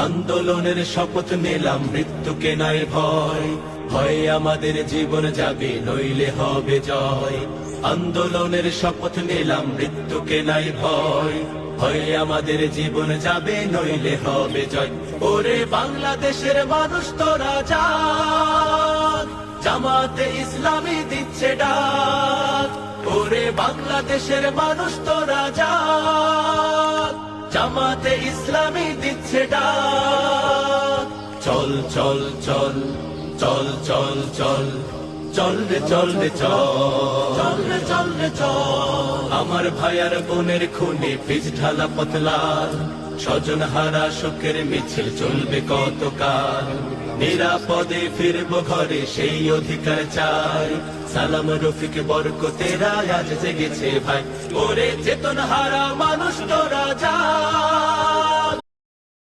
আন্দোলনের শপথ নিলাম, মৃত্যুকে নাই ভয়, হয় আমাদের জীবন যাবে নইলে হবে জয়। আন্দোলনের শপথ নিলাম, মৃত্যুকে নাই ভয়, হয় আমাদের জীবন যাবে নইলে হবে জয়। ওরে বাংলাদেশের মানুষ তোরা জাগ, জামাতে ইসলামী দিচ্ছে ডাক। ওরে বাংলাদেশের মানুষ তোরা জাগ, জামাতে ইসলামী দিচ্ছে ডাক। চল চল চল চল চল চল চল রে চল রে চল রে চল রে চল। আমার ভাইয়ার বোনের খুনে পিচ ঢালা পতলাল, স্বজন হারা শোকের মিছিল চলবে কতকাল। নিরাপদে ফিরবো ঘরে সেই অধিকার চাই, সালাম রফিক বরকতেরা আজ জেগেছে ভাই। ওরে চেতন হারা মানুষ তোরা যা,